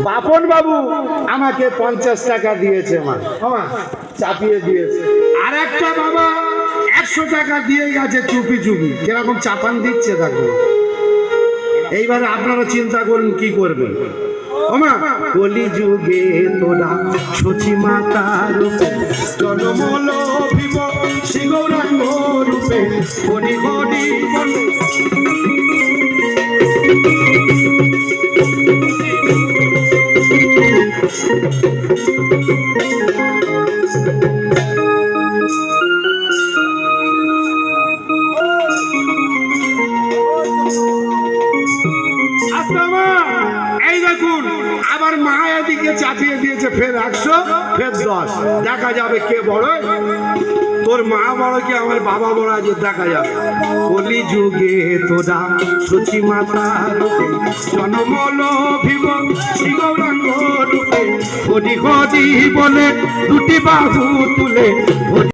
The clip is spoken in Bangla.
বাপন বাবু আমাকে 50 টাকা দিয়েছে, মা চাপিয়ে দিয়েছে। আর একটা বাবা 100 টাকা দিয়ে গেছে চুপি চুপি, যেরকম চাপান দিচ্ছে দেখো। এইবারে আপনারা চিন্তা করুন কি করবেন। কলি যুগে তোরা সচি মাতার জনমল ভিব শ্রী গৌরাঙ্গ রূপে হরি হরি বলে। এই দেখুন আবার মা এদিকে চাপিয়ে দিয়েছে, ফের 100, ফের 10। দেখা যাবে কে বড়, তোর মা বড় কি আমার বাবা বড়, আজ দেখা যাবে। কলি যুগে তোরা সচি মাতার জনমল ভিব শ্রী গৌরাঙ্গ রূপে হরি হরি বলে দুটি বাহু তুলে